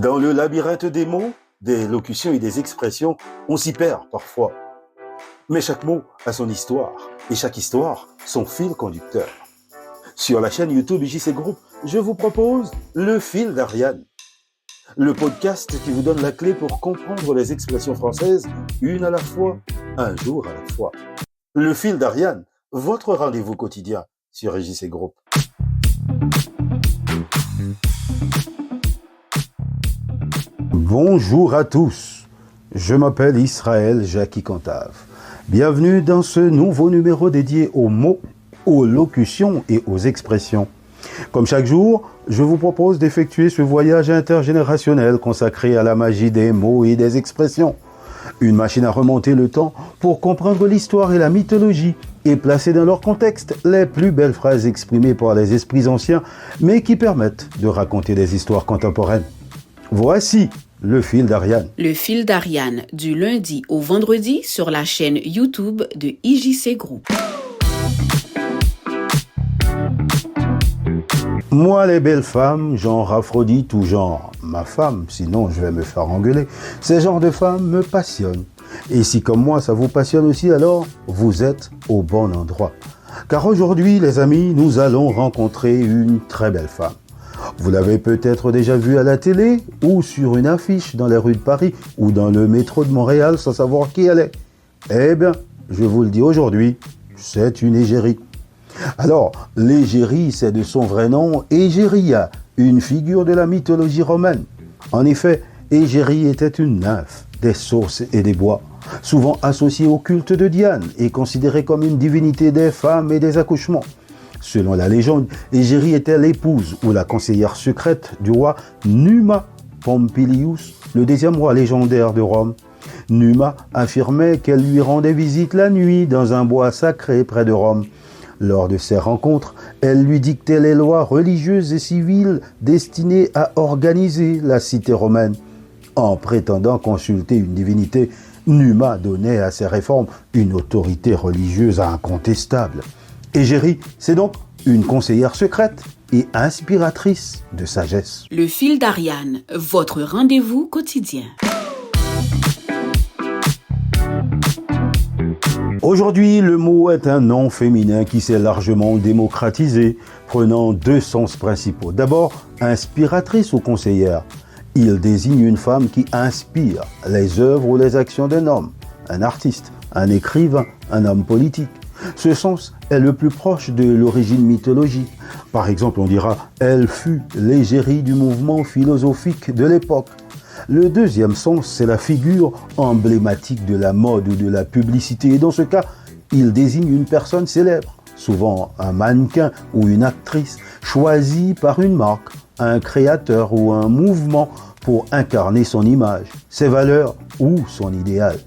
Dans le labyrinthe des mots, des locutions et des expressions, on s'y perd parfois. Mais chaque mot a son histoire, et chaque histoire, son fil conducteur. Sur la chaîne YouTube JC Group, je vous propose Le Fil d'Ariane, le podcast qui vous donne la clé pour comprendre les expressions françaises, une à la fois, un jour à la fois. Le Fil d'Ariane, votre rendez-vous quotidien sur JC Group. Bonjour à tous, je m'appelle Israël Jackie Cantave. Bienvenue dans ce nouveau numéro dédié aux mots, aux locutions et aux expressions. Comme chaque jour, je vous propose d'effectuer ce voyage intergénérationnel consacré à la magie des mots et des expressions. Une machine à remonter le temps pour comprendre l'histoire et la mythologie et placer dans leur contexte les plus belles phrases exprimées par les esprits anciens, mais qui permettent de raconter des histoires contemporaines. Voici Le Fil d'Ariane. Le Fil d'Ariane, du lundi au vendredi sur la chaîne YouTube de IJC Group. Moi, les belles femmes, genre Aphrodite ou genre ma femme, sinon je vais me faire engueuler, ces genres de femmes me passionnent. Et si comme moi ça vous passionne aussi, alors vous êtes au bon endroit. Car aujourd'hui, les amis, nous allons rencontrer une très belle femme. Vous l'avez peut-être déjà vue à la télé ou sur une affiche dans les rues de Paris ou dans le métro de Montréal sans savoir qui elle est. Eh bien, je vous le dis aujourd'hui, c'est une égérie. Alors, l'égérie, c'est de son vrai nom Égéria, une figure de la mythologie romaine. En effet, Égérie était une nymphe des sources et des bois, souvent associée au culte de Diane et considérée comme une divinité des femmes et des accouchements. Selon la légende, Égérie était l'épouse ou la conseillère secrète du roi Numa Pompilius, le deuxième roi légendaire de Rome. Numa affirmait qu'elle lui rendait visite la nuit dans un bois sacré près de Rome. Lors de ces rencontres, elle lui dictait les lois religieuses et civiles destinées à organiser la cité romaine. En prétendant consulter une divinité, Numa donnait à ses réformes une autorité religieuse incontestable. Égérie, c'est donc une conseillère secrète et inspiratrice de sagesse. Le Fil d'Ariane, votre rendez-vous quotidien. Aujourd'hui, le mot est un nom féminin qui s'est largement démocratisé, prenant deux sens principaux. D'abord, inspiratrice ou conseillère. Il désigne une femme qui inspire les œuvres ou les actions d'un homme, un artiste, un écrivain, un homme politique. Ce sens est le plus proche de l'origine mythologique. Par exemple, on dira « elle fut l'égérie du mouvement philosophique de l'époque ». Le deuxième sens, c'est la figure emblématique de la mode ou de la publicité. Et dans ce cas, il désigne une personne célèbre, souvent un mannequin ou une actrice, choisie par une marque, un créateur ou un mouvement pour incarner son image, ses valeurs ou son idéal.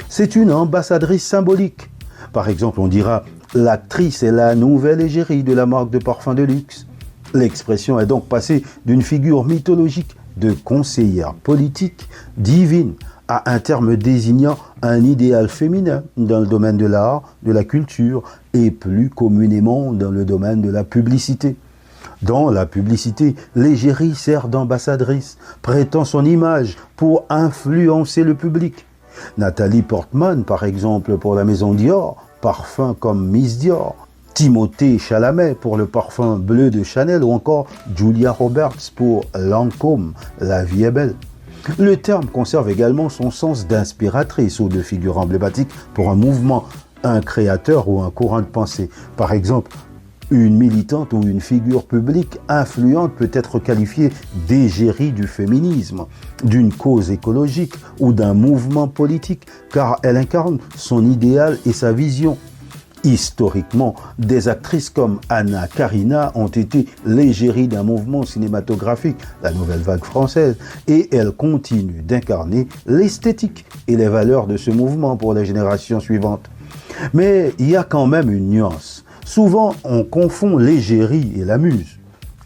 C'est une ambassadrice symbolique. Par exemple, on dira « l'actrice est la nouvelle égérie de la marque de parfum de luxe ». L'expression est donc passée d'une figure mythologique de conseillère politique divine à un terme désignant un idéal féminin dans le domaine de l'art, de la culture et plus communément dans le domaine de la publicité. Dans la publicité, l'égérie sert d'ambassadrice, prêtant son image pour influencer le public. Nathalie Portman, par exemple, pour la maison Dior, parfum comme Miss Dior. Timothée Chalamet pour le parfum bleu de Chanel ou encore Julia Roberts pour Lancôme, La vie est belle. Le terme conserve également son sens d'inspiratrice ou de figure emblématique pour un mouvement, un créateur ou un courant de pensée. Par exemple, une militante ou une figure publique influente peut être qualifiée d'égérie du féminisme, d'une cause écologique ou d'un mouvement politique, car elle incarne son idéal et sa vision. Historiquement, des actrices comme Anna Karina ont été l'égérie d'un mouvement cinématographique, la nouvelle vague française, et elles continuent d'incarner l'esthétique et les valeurs de ce mouvement pour les générations suivantes. Mais il y a quand même une nuance. Souvent, on confond l'égérie et la muse.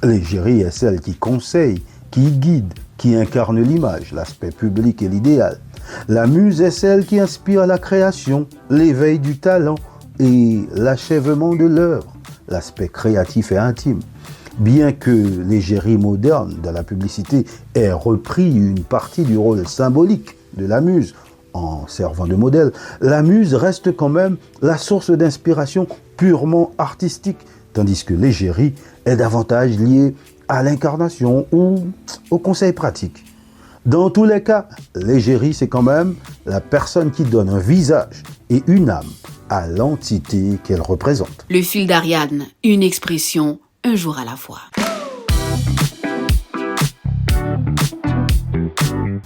L'égérie est celle qui conseille, qui guide, qui incarne l'image, l'aspect public et l'idéal. La muse est celle qui inspire la création, l'éveil du talent et l'achèvement de l'œuvre, l'aspect créatif et intime. Bien que l'égérie moderne de la publicité ait repris une partie du rôle symbolique de la muse en servant de modèle, la muse reste quand même la source d'inspiration purement artistique, tandis que l'égérie est davantage liée à l'incarnation ou au conseil pratique. Dans tous les cas, l'égérie, c'est quand même la personne qui donne un visage et une âme à l'entité qu'elle représente. Le fil d'Ariane, une expression un jour à la fois.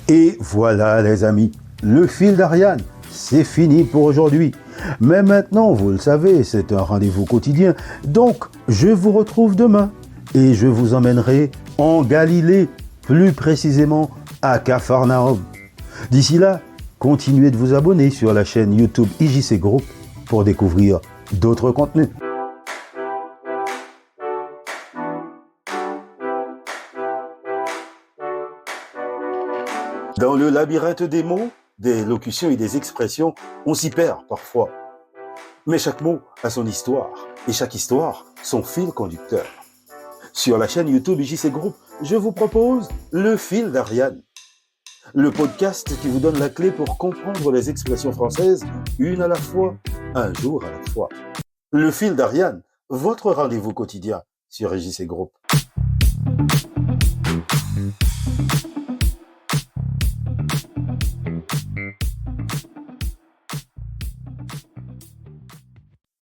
Et voilà les amis, le fil d'Ariane, c'est fini pour aujourd'hui. Mais maintenant, vous le savez, c'est un rendez-vous quotidien. Donc, je vous retrouve demain et je vous emmènerai en Galilée, plus précisément à Capharnaüm. D'ici là, continuez de vous abonner sur la chaîne YouTube IJC Group pour découvrir d'autres contenus. Dans le labyrinthe des mots, des locutions et des expressions, on s'y perd parfois. Mais chaque mot a son histoire et chaque histoire son fil conducteur. Sur la chaîne YouTube IJC Group, je vous propose le fil d'Ariane, le podcast qui vous donne la clé pour comprendre les expressions françaises une à la fois, un jour à la fois. Le fil d'Ariane, votre rendez-vous quotidien sur IJC Group.